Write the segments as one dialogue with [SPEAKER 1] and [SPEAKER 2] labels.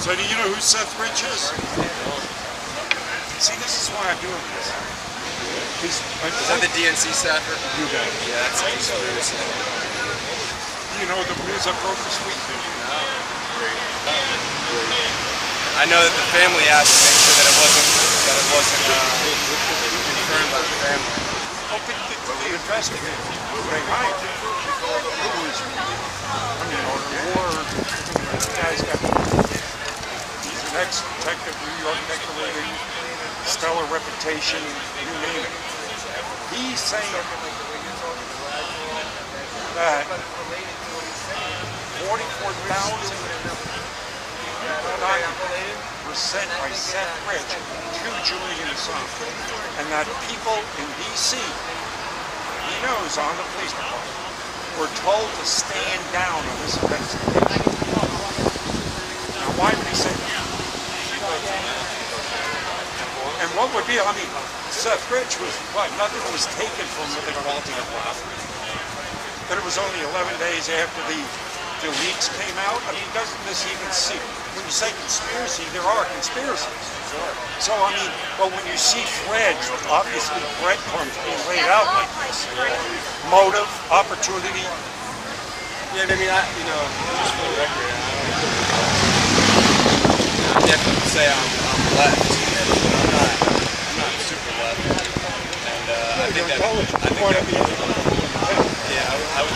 [SPEAKER 1] So do you know who Seth Rich is? See, this is why I'm doing this.
[SPEAKER 2] Is that the DNC staffer?
[SPEAKER 1] You got it.
[SPEAKER 2] Yeah, that's Conspiracies.
[SPEAKER 1] You know the news I broke this week?
[SPEAKER 2] No. I know that the family asked to make sure that it wasn't confirmed by the family.
[SPEAKER 1] Oh, but the investigators, they might. It was, I mean, war, this guy's got, he's an ex-detective, New York detective, stellar reputation, you name it. He's saying that 44,000 documents were sent by Seth Rich to Julian Assange, and that people in DC, he knows on the police department, were told to stand down on this investigation. Now, why would he say that? And what would be, I mean, Seth Rich was, what, nothing was taken from the alternate property. But it was only 11 days after the leaks came out. I mean, doesn't this even see, when you say conspiracy, there are conspiracies. So, I mean, but when you see threads, obviously breadcrumbs being laid out like this, motive, opportunity.
[SPEAKER 2] Yeah, I mean, just for the record, I definitely say I'm left. I'm not super left, and I think that I would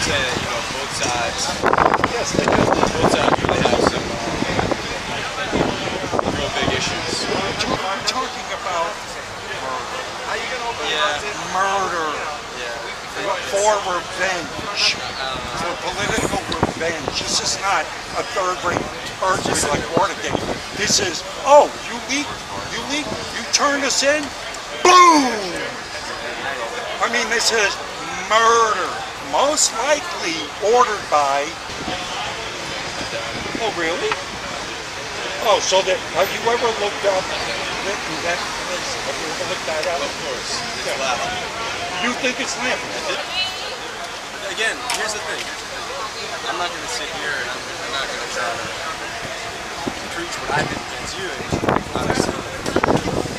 [SPEAKER 2] say that both sides.
[SPEAKER 1] Yes, they do.
[SPEAKER 2] Both sides really have some real big issues.
[SPEAKER 1] I'm talking about murder. For revenge, for political revenge. This is not a third-rate earthquake like Watergate. This is, oh, you leaked, you turned us in, boom! I mean, this is murder, most likely ordered by, oh, really? Oh, so that, have you ever looked up that? Have you ever looked that up?
[SPEAKER 2] Of course, it's loud.
[SPEAKER 1] You think it's laughing?
[SPEAKER 2] Again, here's the thing. I'm not going to sit here and I'm not going to try to preach what I think against you. Obviously,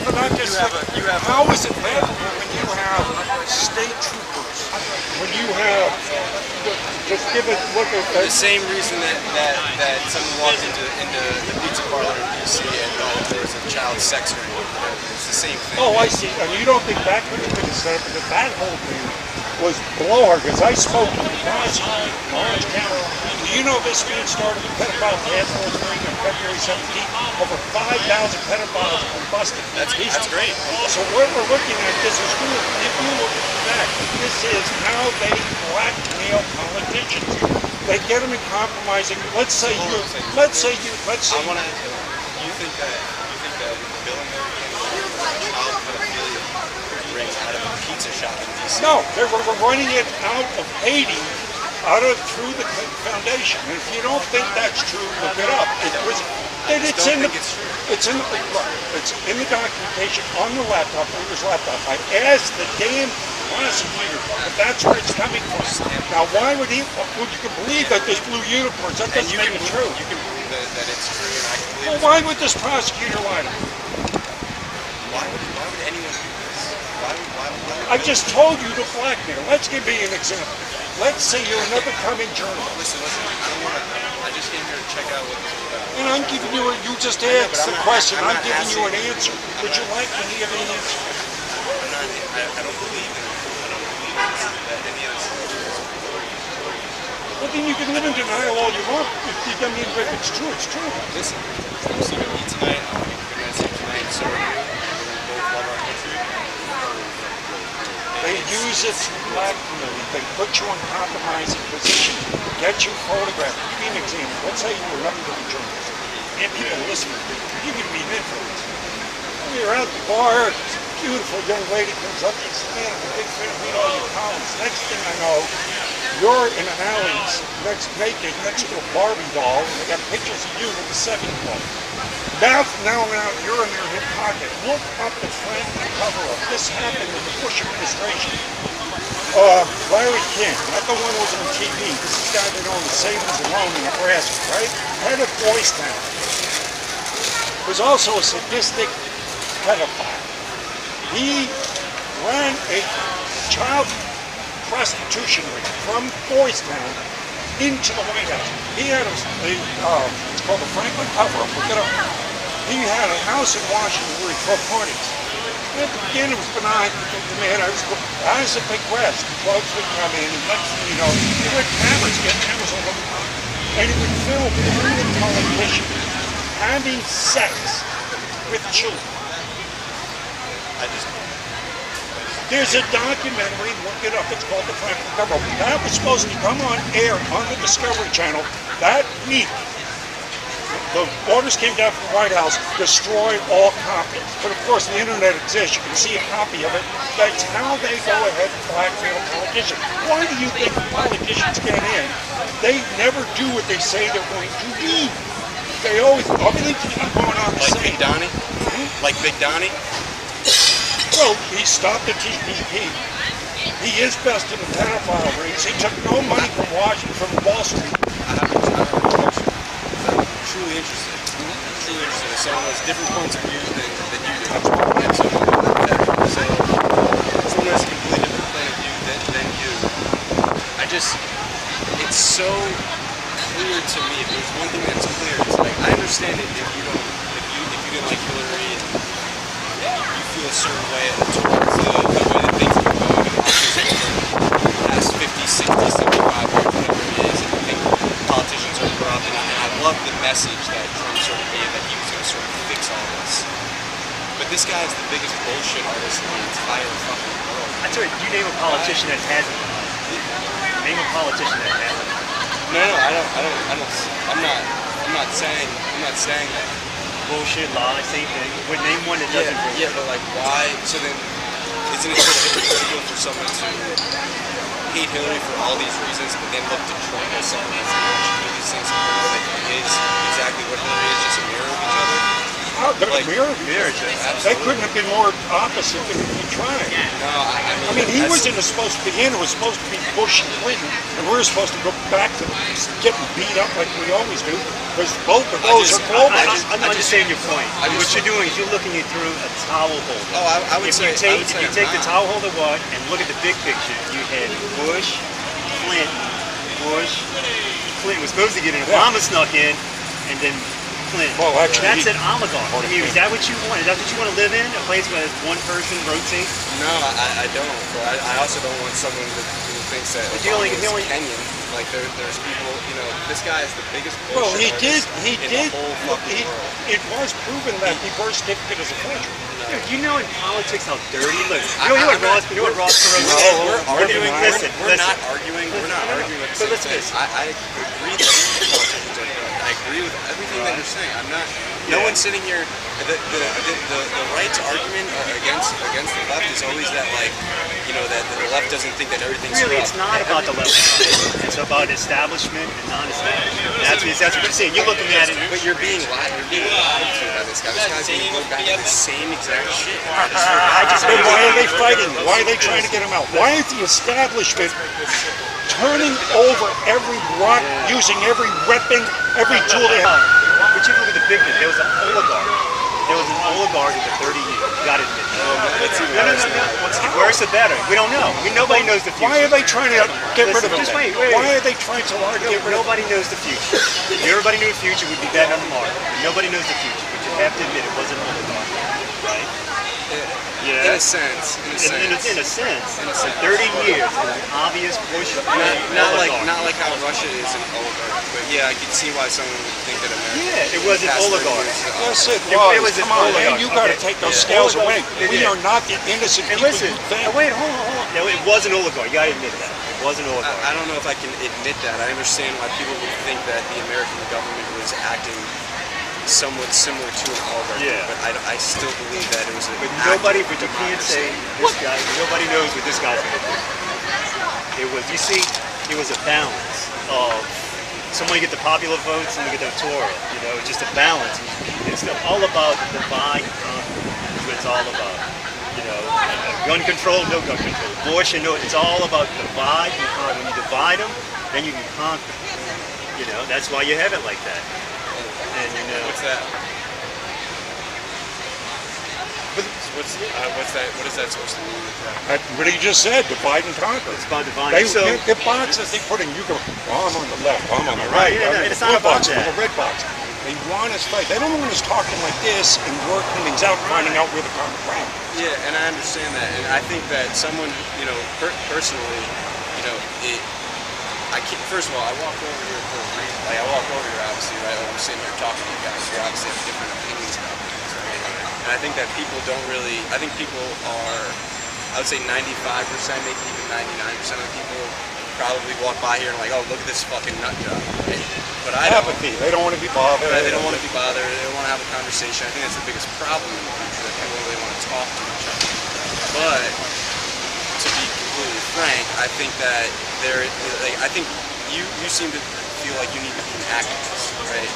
[SPEAKER 1] but not just how is it laughable when you have state troopers? When you have, just give it, look at
[SPEAKER 2] the same reason that someone walked into the pizza parlor in DC and there was a child sex ring. It's the same thing.
[SPEAKER 1] Oh, I see. And you don't think that could have been set up, because that whole thing was blowhard, because I spoke to the prosecutor in Orange County. Do you know this man started the pedophile task force ring on February 17th? Over 5,000 pedophiles were busted.
[SPEAKER 2] That's great.
[SPEAKER 1] So what we're looking at, this is good. If you look at that, this is how they blackmail politicians. They get them in compromising. Let's say you.
[SPEAKER 2] You think that Bill and Mary child pedophilia ring out of a pizza shop in DC?
[SPEAKER 1] No, they were running it out of Haiti, through the foundation. And if you don't think that's true, look it up. It's in the documentation on the laptop, Reader's laptop. I asked the damn prosecutor if that's where it's coming from. Now, why would you can believe that there's blue unicorns? That doesn't make it true.
[SPEAKER 2] You can believe that it's true, and I can believe
[SPEAKER 1] well, why would this prosecutor lie to me?
[SPEAKER 2] Why would anyone do this? Why would
[SPEAKER 1] I just told you to blackmail. Let's give me an example. Let's say you're an up-and-coming journalist.
[SPEAKER 2] Listen, I just came here to check out what this is about.
[SPEAKER 1] And I'm giving you, you just asked the question, I'm giving you an answer. Would you like to hear the answer?
[SPEAKER 2] I don't believe in it. I don't believe that any of this is true.
[SPEAKER 1] Well, then you can live in denial all you want. I mean, if it's true, it's true.
[SPEAKER 2] Listen, I'm sleeping with me tonight. I'm going to be good sleep tonight, and so are you. We both love our country.
[SPEAKER 1] They use it to blackmail you. They put you in compromising positions, get you photographed. Give me an example. Let's say you're an up-and-coming journalist, and people listen to you. You can be an influence. You're out at the bar, beautiful young lady comes up to you, says, man, I'm a big fan, meet all your colleagues. Next thing I know, you're in an alley naked next to a Barbie doll, and they got pictures of you with a 7-year-old. Now you're in their hip pocket. Look up the front and the cover of. This happened in the Bush administration. Larry King, not the one who was on TV. This is the guy that owned the Savings and Loan in Nebraska, right? Head of Boys Town. was also a sadistic pedophile. He ran a child prostitution ring from Boys Town into the White House. He had it's called the Franklin cover-up. Look it up. He had a house in Washington where he threw parties. At the beginning it was benign. The man, as it progressed, drugs would come in, and next thing you know, he would get cameras all over the time. And he would film prominent politicians having sex with children. There's a documentary, look it up, it's called The Franklin Cover-Up. That was supposed to come on air on the Discovery Channel that week. The orders came down from the White House, destroy all copies. But of course the internet exists, you can see a copy of it. That's how they go ahead and blackmail politicians. Why do you think politicians get in? They never do what they say they're going to do. They always, everything's going on the same.
[SPEAKER 2] Like Big Donnie? Like Big Donnie?
[SPEAKER 1] Well, he stopped the TPP. He is best in the pedophile rings. He took no money from Washington, from Wall Street.
[SPEAKER 2] I have a question. I'm truly interested. Truly interested in someone who has different points of view than you do. And so someone who has a completely different point of view than you. It's so clear to me. If there's one thing that's clear, it's like, I understand it if you didn't like Hillary and you feel a certain way towards the way that things are going in the past 50, 60, 75 years, whatever it is, and you think politicians are corrupt. And I love the message that Trump sort of gave, that he was going to sort of fix all this. But this guy is the biggest bullshit artist in the entire fucking world.
[SPEAKER 3] I tell you, you name a politician that hasn't. Name a politician that hasn't.
[SPEAKER 2] No, I'm not saying that.
[SPEAKER 3] Bullshit, lies, same thing. But name one that doesn't.
[SPEAKER 2] Yeah, but like, why? So then, isn't it sort of hypocritical for someone to hate Hillary for all these reasons, but then look to Trump as someone that's going to actually do these things and know that he is exactly what Hillary is, just a mirror of each other?
[SPEAKER 1] Oh, they're
[SPEAKER 2] like,
[SPEAKER 1] mirrors. They couldn't have been more opposite than he tried.
[SPEAKER 2] No,
[SPEAKER 1] I mean, he wasn't supposed to begin. It was supposed to be Bush and Clinton, and we're supposed to go back to getting beat up like we always do, because both of those are global.
[SPEAKER 3] I'm understanding your point. What you're doing is you're looking through a towel holder.
[SPEAKER 2] Oh, I would say.
[SPEAKER 3] If you take the towel holder and look at the big picture, you had Bush, Clinton. Clinton was supposed to get in. Obama snuck in, and then Clinton.
[SPEAKER 1] Well, actually,
[SPEAKER 3] that's an oligarch. I mean, is that what you want? Is that what you want to live in? A place where one person rotates?
[SPEAKER 2] No, I don't. But I also don't want someone who thinks that Obama is Kenyan. Like there's people, this guy is the biggest bullshit
[SPEAKER 1] well, he did.
[SPEAKER 2] The whole fucking world.
[SPEAKER 1] It was proven that the birth certificate is a forgery.
[SPEAKER 3] Dude, you know in politics how dirty it looks. You know what Ross Perot said?
[SPEAKER 2] We're arguing. We're not arguing. We're not
[SPEAKER 3] No.
[SPEAKER 2] arguing.
[SPEAKER 3] But listen to this.
[SPEAKER 2] I agree that politicians are corrupt. I agree with everything that you're saying. I'm not. No one's sitting here. The right's argument against the left is always that that the left doesn't think that everything's
[SPEAKER 3] Really,
[SPEAKER 2] corrupt.
[SPEAKER 3] it's not about the left. It's about establishment and non-establishment. That's what you're saying. You're looking at it.
[SPEAKER 2] But you're being lied to by this guy. This guy's going back to the same exact shit.
[SPEAKER 1] Then why are they fighting? Why are they trying to get him out? Why is the establishment turning over every rock, using every weapon, every tool they have?
[SPEAKER 3] But you look at the big one. There was an oligarch. There was an oligarch for 30 years. You got to admit. No. Worse or better? We don't know. Nobody knows the future.
[SPEAKER 1] Why are they trying to get rid of him?
[SPEAKER 3] Just wait.
[SPEAKER 1] Why are they trying so hard to get rid of him?
[SPEAKER 3] Nobody knows the future. If everybody knew the future, we'd be betting on the market. But nobody knows the future. But you have to admit it was an oligarch, right?
[SPEAKER 2] In a sense.
[SPEAKER 3] In a sense. For 30 years, it was an obvious Bush.
[SPEAKER 2] Not like how Russia is an oligarch. But yeah, I can see why someone would think that America.
[SPEAKER 3] Yeah, it was an oligarch.
[SPEAKER 1] Yes, it
[SPEAKER 3] It
[SPEAKER 1] was.
[SPEAKER 3] was an
[SPEAKER 1] Come on, man,
[SPEAKER 3] oligarch.
[SPEAKER 1] you got to take those scales away. We
[SPEAKER 3] Yeah.
[SPEAKER 1] are not the innocent
[SPEAKER 3] And
[SPEAKER 1] people
[SPEAKER 3] listen,
[SPEAKER 1] you think.
[SPEAKER 3] wait, hold on. No, it was an oligarch. You got to admit that. It was an oligarch.
[SPEAKER 2] I don't know if I can admit that. I understand why people would think that the American government was acting somewhat similar to an oligarchy,
[SPEAKER 3] Yeah.
[SPEAKER 2] but I still believe that it was
[SPEAKER 3] But you can't say this guy, nobody knows what this guy's going to do. It was a balance of someone get the popular vote, someone get the electoral, just a balance. It's all about divide and conquer, is what it's all about. Gun control, no gun control. Abortion, no, it's all about divide and conquer. When you divide them, then you can conquer. That's why you have it like that. And
[SPEAKER 2] What's that? What's that? What is that supposed to mean?
[SPEAKER 1] What he just said, divide and conquer.
[SPEAKER 3] It's about divine.
[SPEAKER 1] They,
[SPEAKER 3] So
[SPEAKER 1] the boxes they put in, you go, oh, I'm on the left, I'm on the right.
[SPEAKER 3] Yeah,
[SPEAKER 1] I'm
[SPEAKER 3] it's
[SPEAKER 1] the
[SPEAKER 3] not
[SPEAKER 1] blue
[SPEAKER 3] about
[SPEAKER 1] box,
[SPEAKER 3] that.
[SPEAKER 1] I'm the red box. They want us fight. They don't want us talking like this and working things out, finding out where the common ground is.
[SPEAKER 2] Yeah, and I understand that, and I think that someone, personally, I can't. First of all, I walk over here for a reason. Like I walk over here, obviously, right? Like I'm sitting here talking to you guys. We obviously have different opinions about things, right? And I think that people don't really. I think people are. I would say 95%, maybe even 99% of people probably walk by here and like, oh, look at this fucking nut job. Right? But I don't.
[SPEAKER 1] Apathy. They don't want to be bothered.
[SPEAKER 2] They don't want to be bothered. They don't want to have a conversation. I think that's the biggest problem in the country, that people don't really want to talk to each other. But to be completely frank, I think that I think you seem to feel like you need to be an activist, right?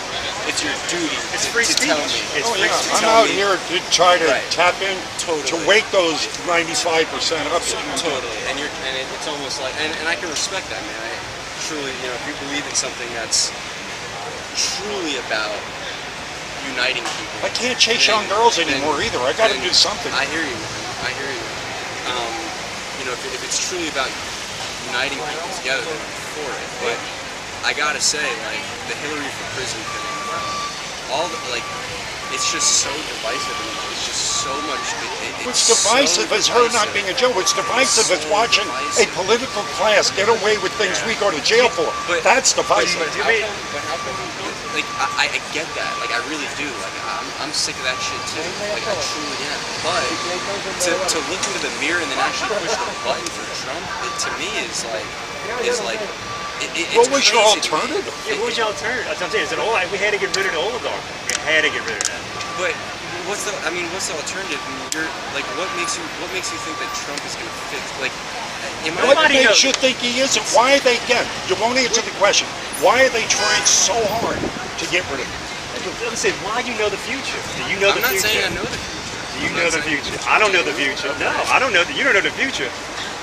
[SPEAKER 2] It's your duty
[SPEAKER 3] it's
[SPEAKER 2] to
[SPEAKER 3] free speech.
[SPEAKER 2] tell me.
[SPEAKER 3] It's
[SPEAKER 1] Oh
[SPEAKER 3] free
[SPEAKER 1] yeah,
[SPEAKER 3] speech.
[SPEAKER 1] I'm out here to try to tap in
[SPEAKER 2] Totally.
[SPEAKER 1] to wake those 95% up.
[SPEAKER 2] Totally, and it's almost like, and I can respect that, man. I truly, if you believe in something that's truly about uniting people.
[SPEAKER 1] I can't chase young girls anymore either. I got to do something.
[SPEAKER 2] I hear you, man. I hear you. If it's truly about uniting people together, then I'm for it. But I gotta say, like, the Hillary for prison thing, it's just so divisive. It's just so much.
[SPEAKER 1] What's divisive is her not being a Joe. What's divisive is watching a political class get away with things we go to jail for. That's divisive.
[SPEAKER 2] But how come like, I get that. Like, I really do. Like, I'm sick of that shit too. Like, I truly am. But to look into the mirror and then actually push the button for Trump, to me is like.
[SPEAKER 1] What was your alternative?
[SPEAKER 3] Yeah, what was your alternative? That's what I'm saying. Is it all? We had to get rid of the oligarchy. We had to get rid of that.
[SPEAKER 2] But what's the alternative? I mean, what makes you think that Trump is going to fix? Like,
[SPEAKER 1] what makes you think he isn't? Why are they, again, you won't answer the question. Why are they trying so hard to get rid of him?
[SPEAKER 3] I'm saying, why do you know the future? Do you know the future?
[SPEAKER 2] I'm not saying I know the future.
[SPEAKER 3] Do you know the future? I don't know the future. No, I don't know that. You don't know the future.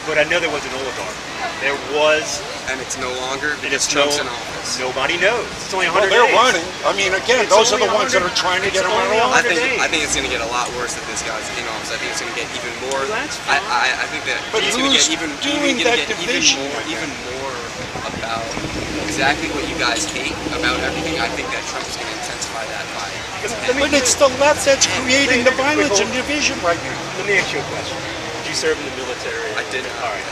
[SPEAKER 3] But I know there was an oligarchy. There was.
[SPEAKER 2] And it's no longer because Trump's in office.
[SPEAKER 3] Nobody knows. It's only 100
[SPEAKER 1] they're
[SPEAKER 3] days.
[SPEAKER 1] running. I mean, again, those are the ones that are trying to get him out of office.
[SPEAKER 2] I think it's going to get a lot worse if this guy's in office. I think it's going to get even more.
[SPEAKER 3] Well, that's fine.
[SPEAKER 2] I think that
[SPEAKER 1] but
[SPEAKER 2] it's going to get
[SPEAKER 1] even
[SPEAKER 2] more about exactly what you guys hate about everything. I think that Trump is going to intensify that by.
[SPEAKER 1] But it's the left that's creating the violence and division right now.
[SPEAKER 3] Let me ask you a question. Did you serve in the military?
[SPEAKER 2] I did.
[SPEAKER 3] All right.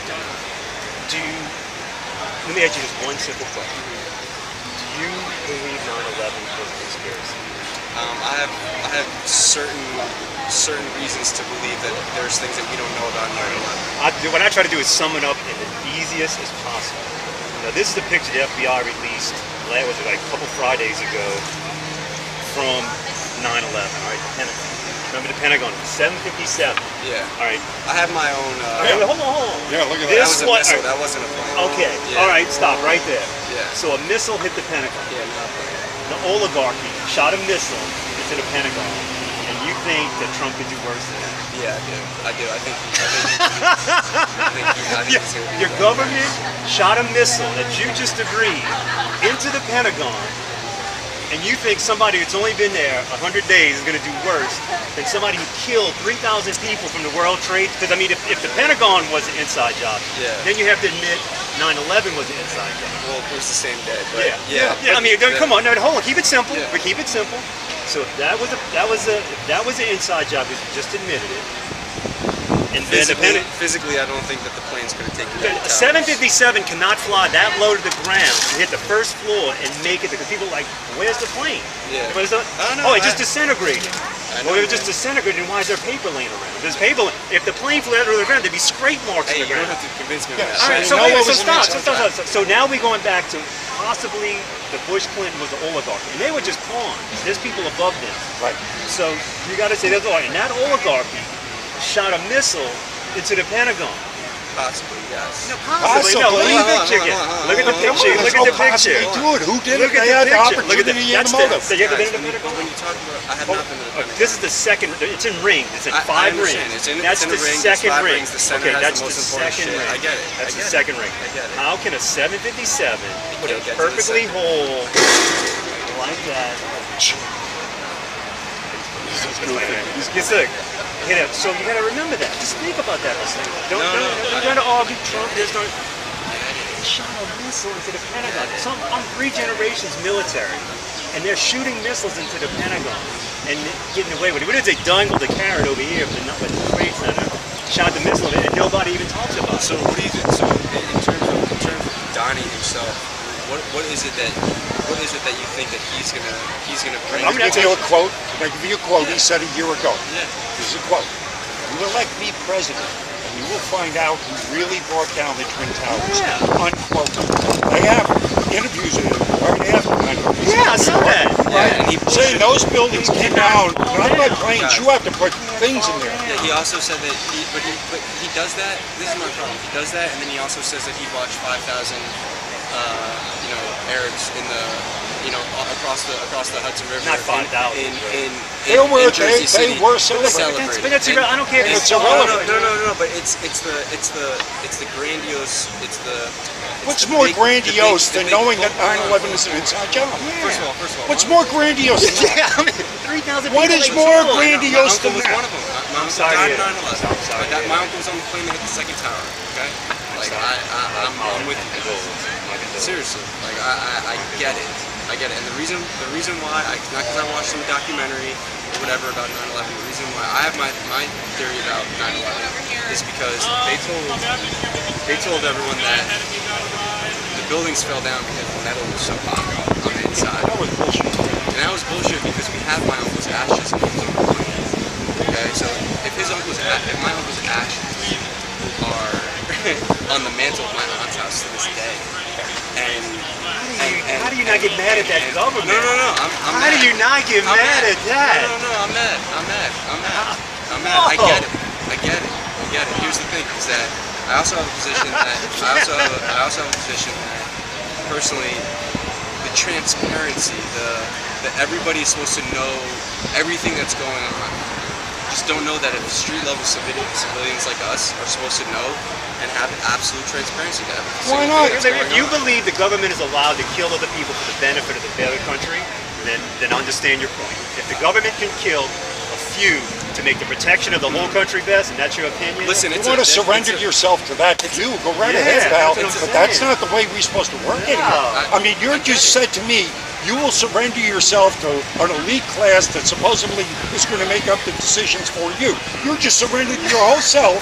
[SPEAKER 3] Let me ask you just one simple question. Do you believe 9/11 was a conspiracy?
[SPEAKER 2] I have certain reasons to believe that there's things that we don't know about 9/11.
[SPEAKER 3] What I try to do is sum it up in the easiest as possible. Now, this is the picture the FBI released, like a couple Fridays ago, from 9/11. All right, the Pentagon. Remember the Pentagon? 757.
[SPEAKER 2] Yeah.
[SPEAKER 3] All right.
[SPEAKER 2] I have my own.
[SPEAKER 3] Hold on.
[SPEAKER 1] Yeah, look at
[SPEAKER 2] That
[SPEAKER 1] that.
[SPEAKER 2] was a missile. That wasn't a plane.
[SPEAKER 3] Okay.
[SPEAKER 2] Yeah.
[SPEAKER 3] All right. Stop right there.
[SPEAKER 2] Yeah.
[SPEAKER 3] So a missile hit the Pentagon.
[SPEAKER 2] Yeah, not a plane.
[SPEAKER 3] The oligarchy shot a missile into the Pentagon, and you think that Trump could do worse than that?
[SPEAKER 2] Yeah, I do. I think it's gonna be
[SPEAKER 3] Your government shot a missile that you just agreed into the Pentagon, and you think somebody that's only been there 100 days is going to do worse than somebody who killed 3,000 people from the World Trade? Because, I mean, if the Pentagon was an inside job, then you have to admit 9/11 was an inside job.
[SPEAKER 2] Well, it was the same day, but
[SPEAKER 3] yeah. I mean, come on, no, hold on, keep it simple.
[SPEAKER 2] Yeah.
[SPEAKER 3] But keep it simple. So if that was an inside job, because you just admitted it, and
[SPEAKER 2] physically, I don't think that the plane's going to take you down.
[SPEAKER 3] 757 cannot fly that low to the ground and hit the first floor and make it, because people are like, where's the plane?
[SPEAKER 2] Yeah.
[SPEAKER 3] It just disintegrated. Well, if it just disintegrated, then why is there paper laying around? If there's paper, if the plane flew out of the ground, there'd be scrape marks in the
[SPEAKER 2] you
[SPEAKER 3] ground.
[SPEAKER 2] don't have to convince me of
[SPEAKER 1] Yeah,
[SPEAKER 2] that.
[SPEAKER 3] All right,
[SPEAKER 1] So
[SPEAKER 3] stop. So now we're going back to possibly the Bush Clinton was the oligarchy, and they were just pawns. There's people above them.
[SPEAKER 1] Right.
[SPEAKER 3] So you got to say, and that oligarchy shot a missile into the Pentagon.
[SPEAKER 2] Possibly, yes.
[SPEAKER 3] No, possibly. No, look at the picture again. Look at the picture. Look at the picture.
[SPEAKER 1] Dude, who did it?
[SPEAKER 3] Look
[SPEAKER 1] They
[SPEAKER 3] at
[SPEAKER 1] had
[SPEAKER 3] the
[SPEAKER 1] the
[SPEAKER 3] picture. Look at
[SPEAKER 1] opportunity and the motive.
[SPEAKER 3] So you ever been to the Pentagon?
[SPEAKER 2] When you talk about, I have not been to the Pentagon.
[SPEAKER 3] This is the second. It's in rings. It's in
[SPEAKER 2] I
[SPEAKER 3] 5 rings.
[SPEAKER 2] understand.
[SPEAKER 3] That's
[SPEAKER 2] it's in
[SPEAKER 3] the
[SPEAKER 2] ring,
[SPEAKER 3] second
[SPEAKER 2] there's 5
[SPEAKER 3] ring.
[SPEAKER 2] rings. The center
[SPEAKER 3] Okay,
[SPEAKER 2] has
[SPEAKER 3] that's
[SPEAKER 2] the
[SPEAKER 3] the
[SPEAKER 2] most important
[SPEAKER 3] second
[SPEAKER 2] shit.
[SPEAKER 3] ring.
[SPEAKER 2] I get it.
[SPEAKER 3] That's the second ring.
[SPEAKER 2] I get it.
[SPEAKER 3] How can a 757 put
[SPEAKER 2] can't
[SPEAKER 3] a
[SPEAKER 2] get to the
[SPEAKER 3] perfectly
[SPEAKER 2] second.
[SPEAKER 3] whole like that? So you got to remember that. Just think about that. Don't try to argue Trump. There's no. They shot a missile into the Pentagon. I'm 3 generations military, and they're shooting missiles into the Pentagon and getting away with it. What is they dangled the carrot over here, but not with the Trade Center? Shot the missile, and nobody even talks about it.
[SPEAKER 2] So what do you think? So in terms of Donnie himself, what is it that you think that he's gonna bring?
[SPEAKER 1] I'm going to give you a quote. Can I give you a quote he said a year ago?
[SPEAKER 2] Yeah.
[SPEAKER 1] Here's a quote. You elect me president, and you will find out who really brought down the Twin Towers.
[SPEAKER 3] Yeah.
[SPEAKER 1] Unquote. I have interviews with him right after 9/11.
[SPEAKER 3] Yeah, I saw that.
[SPEAKER 2] Yeah, and he
[SPEAKER 1] saying those buildings came down, not by planes, you have to put things in there.
[SPEAKER 2] Yeah, he also said that he does that. This is my problem. He does that, and then he also says that he watched 5,000 Arabs in the across the Hudson River.
[SPEAKER 3] Not 5,000.
[SPEAKER 2] In
[SPEAKER 1] They were
[SPEAKER 2] Jersey City
[SPEAKER 1] celebrating.
[SPEAKER 3] But that's irrelevant. I don't care if
[SPEAKER 1] It's irrelevant.
[SPEAKER 2] No. But it's the grandiose.
[SPEAKER 1] What's more grandiose than knowing that 9/11 is an inside job?
[SPEAKER 2] First of all,
[SPEAKER 1] What's more grandiose than that?
[SPEAKER 3] Yeah, I mean, 3,000
[SPEAKER 1] What
[SPEAKER 3] people
[SPEAKER 1] is
[SPEAKER 3] they
[SPEAKER 1] more
[SPEAKER 3] killed.
[SPEAKER 1] grandiose
[SPEAKER 2] My uncle
[SPEAKER 1] than
[SPEAKER 2] was
[SPEAKER 1] that?
[SPEAKER 2] one of them. My uncle
[SPEAKER 3] sorry
[SPEAKER 2] died in
[SPEAKER 3] to-
[SPEAKER 2] 9/11.
[SPEAKER 3] I'm sorry to-
[SPEAKER 2] My uncle was on the plane that hit the second tower. Okay, like I'm with you. Seriously, like I get it. I get it. And the reason why, not because I watched some documentary or whatever about 9/11. The reason why I have my theory about 9/11 is because they told everyone that the buildings fell down because the metal was so hot on the inside.
[SPEAKER 1] That was bullshit.
[SPEAKER 2] And that was bullshit because we have my uncle's ashes in his own room. Okay, so if my uncle's ashes are on the mantle of my aunt's house to this day, and
[SPEAKER 3] How do you not get mad at that government?
[SPEAKER 2] No. I'm
[SPEAKER 3] How
[SPEAKER 2] mad.
[SPEAKER 3] do you not get mad at that?
[SPEAKER 2] No. I'm mad.
[SPEAKER 3] Whoa.
[SPEAKER 2] I get it. Here's the thing: is that I also have a position that personally, the transparency, that everybody is supposed to know everything that's going on. Just don't know that if street level civilians like us are supposed to know and have absolute transparency to everything.
[SPEAKER 1] Why not?
[SPEAKER 3] If you believe the government is allowed to kill other people for the benefit of the other country, then understand your point. If the government can kill a few to make the protection of the whole country best, and that's your opinion,
[SPEAKER 2] Listen,
[SPEAKER 1] You want to surrender yourself to that too? Go right ahead, pal.
[SPEAKER 3] that's what I'm
[SPEAKER 1] But that's
[SPEAKER 3] saying.
[SPEAKER 1] not the way we're supposed to work it.
[SPEAKER 3] No.
[SPEAKER 1] I mean, you just said to me, you will surrender yourself to an elite class that supposedly is going to make up the decisions for you. You're just surrendering your whole self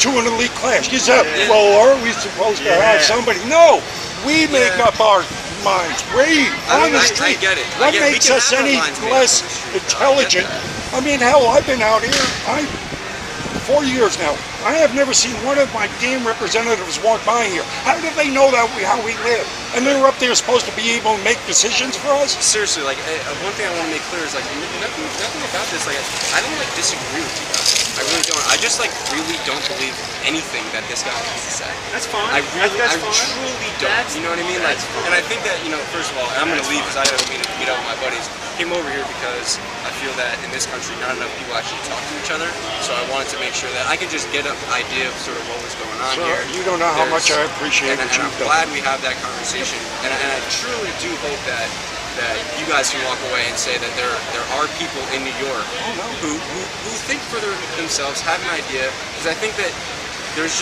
[SPEAKER 1] to an elite class. You said, well, are we supposed to have somebody? No, we make up our minds. We, on the street.
[SPEAKER 2] I get it.
[SPEAKER 1] What
[SPEAKER 2] We
[SPEAKER 1] makes
[SPEAKER 2] can
[SPEAKER 1] us
[SPEAKER 2] have our
[SPEAKER 1] any
[SPEAKER 2] minds made up
[SPEAKER 1] less
[SPEAKER 2] on the street.
[SPEAKER 1] intelligent? I mean, hell, I've been out here. 4 years now. I have never seen one of my damn representatives walk by here. How do they know that how we live? And they're up there supposed to be able to make decisions for us?
[SPEAKER 2] Seriously, like one thing I want to make clear is like nothing about this. Like I don't like disagree with you guys. I really don't. I just like really don't believe anything that this guy has to say.
[SPEAKER 3] That's fine.
[SPEAKER 2] I
[SPEAKER 3] That's fine.
[SPEAKER 2] truly don't. You know what I mean? Like, and I think that first of all, and I'm gonna leave because I gotta meet up with my buddies. Came over here because I feel that in this country not enough people actually talk to each other. So I wanted to make sure that I could just get an idea of sort of what was going on
[SPEAKER 1] So
[SPEAKER 2] here.
[SPEAKER 1] you don't know how much I appreciate
[SPEAKER 2] and
[SPEAKER 1] what
[SPEAKER 2] I'm
[SPEAKER 1] you've done.
[SPEAKER 2] glad we have that conversation. And I truly do hope that you guys can walk away and say that there are people in New York who think for themselves, have an idea. Because I think that there's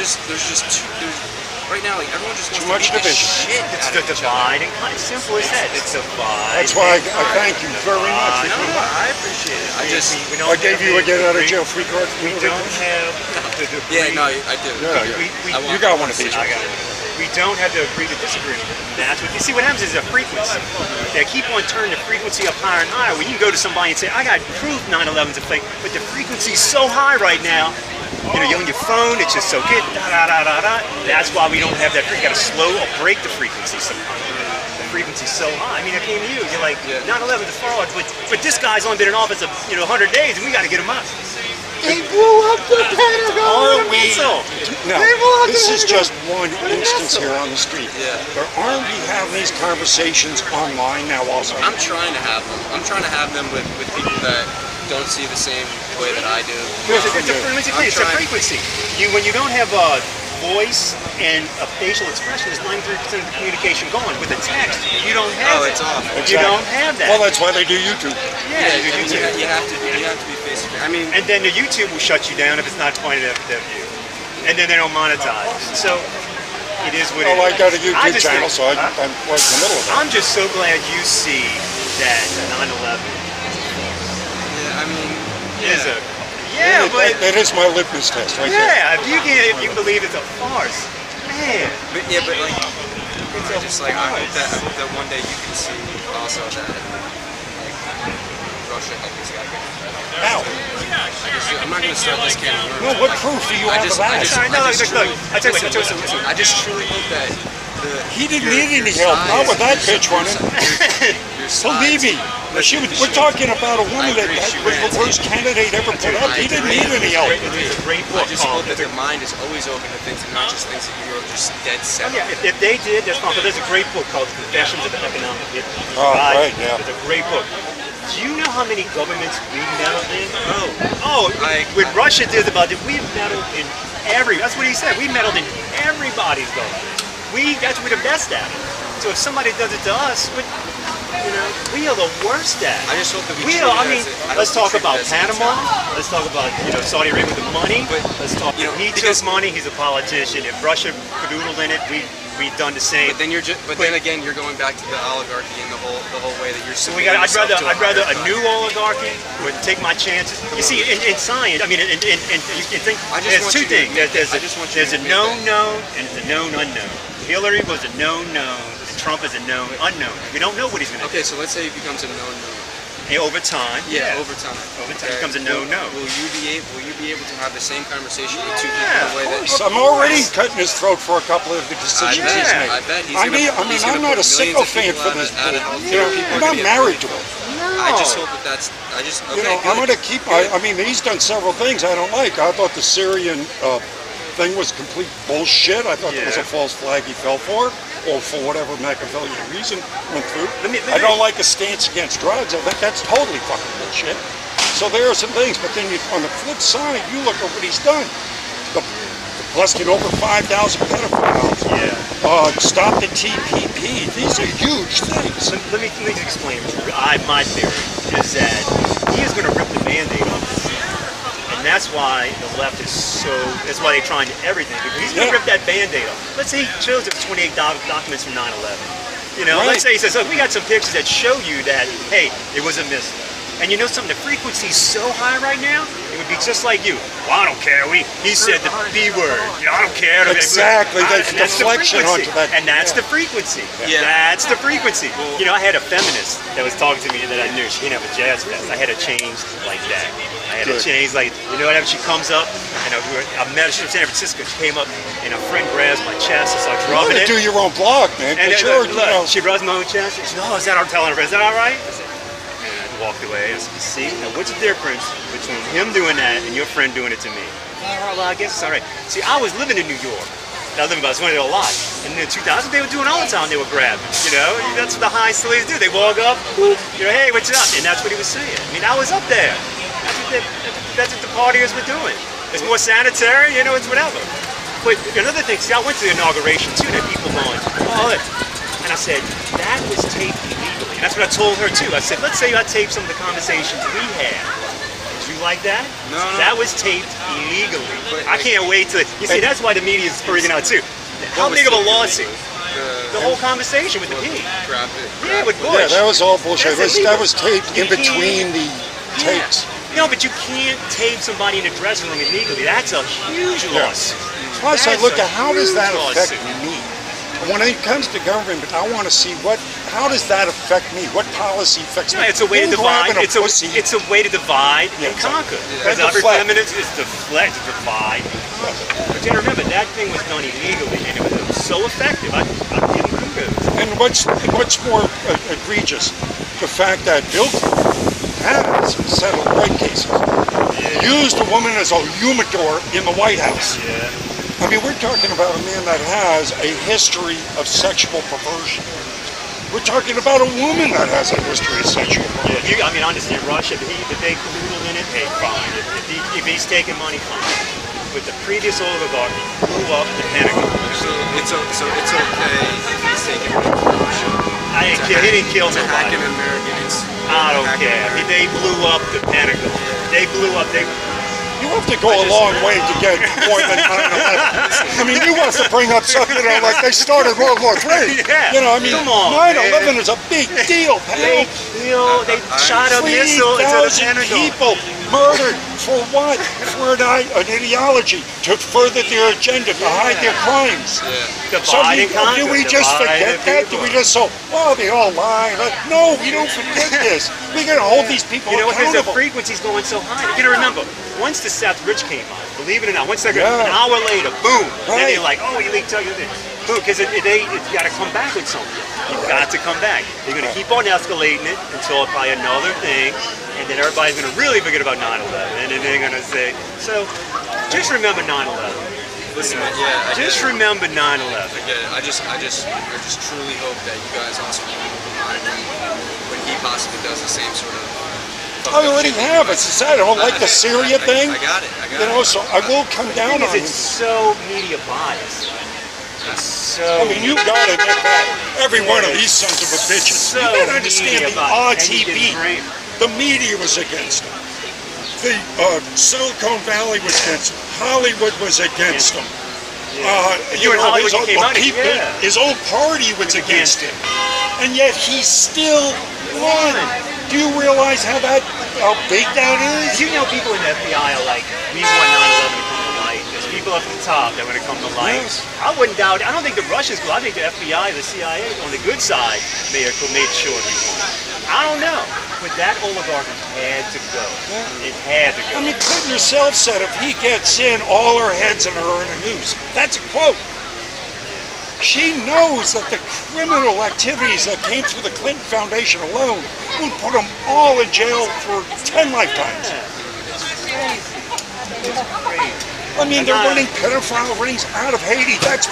[SPEAKER 2] right now, like everyone just wants
[SPEAKER 1] Too much
[SPEAKER 2] to beat the
[SPEAKER 1] division.
[SPEAKER 2] shit
[SPEAKER 3] It's
[SPEAKER 2] out
[SPEAKER 3] the
[SPEAKER 2] of each other.
[SPEAKER 3] divide and conquer. Simple as that. It's a divide.
[SPEAKER 1] That's why I thank you very much.
[SPEAKER 2] No, I appreciate it.
[SPEAKER 1] I gave you a get out of jail free card.
[SPEAKER 3] We don't have the degree.
[SPEAKER 2] Yeah, no, I do.
[SPEAKER 1] Yeah,
[SPEAKER 3] We
[SPEAKER 1] You got one of these.
[SPEAKER 3] I got it. We don't have to agree to disagree. That's what you see. What happens is a frequency. They keep on turning the frequency up higher and higher. When you go to somebody and say, "I got proof 9/11's a fake," but the frequency's so high right now. You know, you're on your phone. It's just so good. Da da da da da. That's why we don't have that. You got to slow or break the frequency somehow. The frequency's so high. I mean, I came to you. You're like 9/11's a fraud, but this guy's only been in office 100 days, and we got to get him up.
[SPEAKER 1] They blew up the Pentagon.
[SPEAKER 3] Are we?
[SPEAKER 1] Now, this is just one instance here on the street.
[SPEAKER 2] Yeah.
[SPEAKER 1] But aren't we having these conversations online now also?
[SPEAKER 2] I'm trying to have them. I'm trying to have them with people that don't see the same way that I do.
[SPEAKER 3] It's a frequency. When you don't have voice and a facial expression is 93% of the communication going. With a text, you don't have
[SPEAKER 2] Oh,
[SPEAKER 3] it.
[SPEAKER 2] it's awful.
[SPEAKER 3] You don't have that.
[SPEAKER 1] Well, that's why they do YouTube.
[SPEAKER 3] Yeah,
[SPEAKER 2] You have to be face to face. I mean,
[SPEAKER 3] and then the YouTube will shut you down if it's not pointed at their view. And then they don't monetize. So it is what it is.
[SPEAKER 1] Well, I got a
[SPEAKER 3] I
[SPEAKER 1] YouTube
[SPEAKER 3] just
[SPEAKER 1] channel,
[SPEAKER 3] think-
[SPEAKER 1] so I'm right in the middle of it.
[SPEAKER 3] I'm just so glad you see that 9/11
[SPEAKER 2] yeah, I mean,
[SPEAKER 3] is
[SPEAKER 2] yeah.
[SPEAKER 3] a but
[SPEAKER 1] That is my litmus test right there.
[SPEAKER 3] yeah, if you believe it's a farce, man,
[SPEAKER 2] But like, I hope that one day you can see also that like Russia helped this guy.
[SPEAKER 1] How?
[SPEAKER 2] I'm not gonna start this can of worms.
[SPEAKER 1] Well, what proof do you have of that?
[SPEAKER 2] I just truly hope that
[SPEAKER 1] He didn't need any help, not with that bitch running. Believe me, we're talking about a woman that was the worst candidate ever put up. He didn't need any help.
[SPEAKER 3] It's a great
[SPEAKER 2] I
[SPEAKER 3] book.
[SPEAKER 2] just hope that their mind is always open to things and not just things that you are just dead set on.
[SPEAKER 3] Yeah, if they did, that's fine. But there's a great book called Confessions of an Economic Hitman.
[SPEAKER 1] Oh, right, yeah.
[SPEAKER 3] It's a great book. Do you know how many governments we meddled in? With Russia did about it. We meddled in that's what he said. We meddled in everybody's government. That's what we're the best at it. So if somebody does it to us, we are the worst at it.
[SPEAKER 2] I just hope that
[SPEAKER 3] let's talk about Panama. Let's talk about Saudi Arabia with the money. Let's talk. He took money. He's a politician. If Russia cadoodled in it, we've done the same.
[SPEAKER 2] But then then again, you're going back to the oligarchy and the whole way that you're.
[SPEAKER 3] So I'd rather a new oligarchy would take my chances. You see, in science, I mean, you think there's two things. There's a known known and there's a known unknown. Hillary was a known known. Trump is a known unknown. We don't know what he's going to do.
[SPEAKER 2] Okay, so let's say he becomes a known known.
[SPEAKER 3] Over time.
[SPEAKER 2] Yeah, over time.
[SPEAKER 3] Over time, becomes a known known.
[SPEAKER 2] Will you be able to have the same conversation with two people in a way that?
[SPEAKER 1] I'm already cutting his throat for a couple of the decisions he's made.
[SPEAKER 2] I bet
[SPEAKER 1] I'm not a sycophant for this. I'm not married to him.
[SPEAKER 2] I just hope that's.
[SPEAKER 1] I'm going to keep. I mean, he's done several things I don't like. I thought the Syrian thing was complete bullshit. I thought it was a false flag he fell for, or for whatever Machiavellian reason went through. I don't like a stance against drugs. I think that's totally fucking bullshit. So there are some things, but then on the flip side, you look at what he's done. Busting over 5,000 pedophiles. Stop the TPP. These are huge things.
[SPEAKER 3] Let me explain. My theory is that he is going to rip the Band-Aid off this thing. And that's why the left is that's why they're trying everything. Because he's going to rip that Band-Aid off. Let's say he shows us 28 documents from 9/11. Let's say he says, look, we got some pictures that show you that, hey, it was a missile. And you know something, the frequency is so high right now, it would be just like you. Well, I don't care. He said the B word. I don't care.
[SPEAKER 1] Exactly. That's deflection onto that.
[SPEAKER 3] And that's the frequency. That's the frequency. I had a feminist that was talking to me that I knew. She didn't have a jazz vest. I had her changed like that. I had her changed like, whenever she comes up, I met her, she was in San Francisco, she came up, and a friend grabs my chest and starts rubbing it.
[SPEAKER 1] You do your own blog, man.
[SPEAKER 3] And she rubs my own chest. She said, oh, is that I'm telling her, is that all right? I said, walked away. I said, see, now what's the difference between him doing that and your friend doing it to me? Well, I guess it's all right. See, I was living in New York. I was living about 20 a lot. And in 2000, they were doing all the time. They were grabbing. That's what the high slaves do. They walk up, hey, what's up? And that's what he was saying. I mean, I was up there. That's what the partiers were doing. It's more sanitary, it's whatever. But another thing, see, I went to the inauguration too. There people going, and I said, that was taped illegally. And that's what I told her too. I said, let's say I taped some of the conversations we had. Did you like that?
[SPEAKER 2] No.
[SPEAKER 3] That was taped illegally. I can't wait to, see, that's why the media is freaking out too. How big of a lawsuit? The whole conversation with the P. Yeah, with Bush.
[SPEAKER 1] Yeah, that was all bullshit. That was taped in between the takes.
[SPEAKER 3] No, but you can't tape somebody in a dressing room illegally. That's a huge lawsuit.
[SPEAKER 1] Plus, I look at how does that affect me? When it comes to government, I want to see how does that affect me? What policy affects me?
[SPEAKER 3] It's a way to divide. It's a way to divide and conquer. Because every feminist is divide and conquer. But then remember, that thing was done illegally, and it was so effective. I'm getting kudos.
[SPEAKER 1] And what's more egregious, the fact that Bill has settled rape cases, used a woman as a humidor in the White House. I mean, we're talking about a man that has a history of sexual perversion. We're talking about a woman that has a history of sexual perversion.
[SPEAKER 3] I understand Russia, if they collude in it, hey, fine. If he's taking money, fine. but the previous oligarch blew up the Pentagon.
[SPEAKER 2] So it's okay if he's taking corruption.
[SPEAKER 3] He didn't kill
[SPEAKER 2] to hack
[SPEAKER 3] nobody.
[SPEAKER 2] an American.
[SPEAKER 3] I don't care. They blew up the Pentagon. They blew up.
[SPEAKER 1] You have to go a long way to get more than 9/11. I mean, you want to bring up something, like they started World War III.
[SPEAKER 3] Yeah.
[SPEAKER 1] I mean,
[SPEAKER 3] Come on,
[SPEAKER 1] 9/11 is a big deal, pal.
[SPEAKER 3] They shot a missile into the
[SPEAKER 1] 3,000
[SPEAKER 3] Pentagon.
[SPEAKER 1] people murdered for what? For an ideology, to further their agenda, to hide their crimes. So do we just forget that? Do we just well, they all lie? No, we don't forget this. We're going to hold these people
[SPEAKER 3] Because the
[SPEAKER 1] accountable.
[SPEAKER 3] frequency's going so high. You got to remember, once the Seth Rich came on, believe it or not, once they're an hour later, boom, then they're like, oh, you leaked this. Boom, because it's got to come back with something. You've got to come back. They're going to keep on escalating it until probably another thing, and then everybody's going to really forget about 9/11, and then they're going to say, so just remember 9/11.
[SPEAKER 2] Listen, yeah,
[SPEAKER 3] Just remember 9/11.
[SPEAKER 2] I get it. I just truly hope that you guys also keep an open mind when he possibly does the same sort of.
[SPEAKER 1] I already have. It's sad. I don't like the Syria thing.
[SPEAKER 2] I got it.
[SPEAKER 1] So I will come down on
[SPEAKER 3] It's
[SPEAKER 1] it.
[SPEAKER 3] so media biased.
[SPEAKER 1] I mean, you got to admit that. Every one of these sons of a bitches. You got to understand the odds he beat. The media was against him. The Silicon Valley was against him. Hollywood was against him. His own party was against him. And yet he still won. Do you realize how big that is?
[SPEAKER 3] You know, people in the FBI are like, we want 9/11 to come to light. There's people up at the top that want to come to light.
[SPEAKER 1] Yes.
[SPEAKER 3] I wouldn't doubt it. I don't think the Russians will. I think the FBI, the CIA, on the good side, made sure he won. I don't know. But that oligarch had to go. It had to go.
[SPEAKER 1] I mean, Clinton herself said if he gets in, all her heads are in the news. That's a quote. She knows that the criminal activities that came through the Clinton Foundation alone would put them all in jail for 10 lifetimes.
[SPEAKER 3] It's crazy. It's crazy.
[SPEAKER 1] I mean, they're running pedophile rings out of Haiti. That's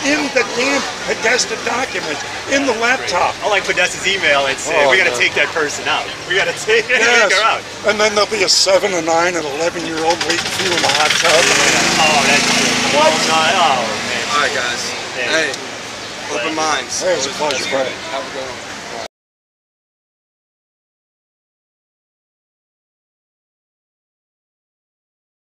[SPEAKER 1] in the damn Podesta document, in the laptop.
[SPEAKER 3] I like Podesta's email and say, we got to take that person out. We got to take her out.
[SPEAKER 1] And then there'll be a 7, a 9, and 11-year-old waiting for you in the hot tub.
[SPEAKER 3] Oh, that's good.
[SPEAKER 1] What?
[SPEAKER 3] Oh, man.
[SPEAKER 2] All right, guys. Hey, open minds.
[SPEAKER 1] Hey, it was a pleasure, Brad.
[SPEAKER 2] Have a good one.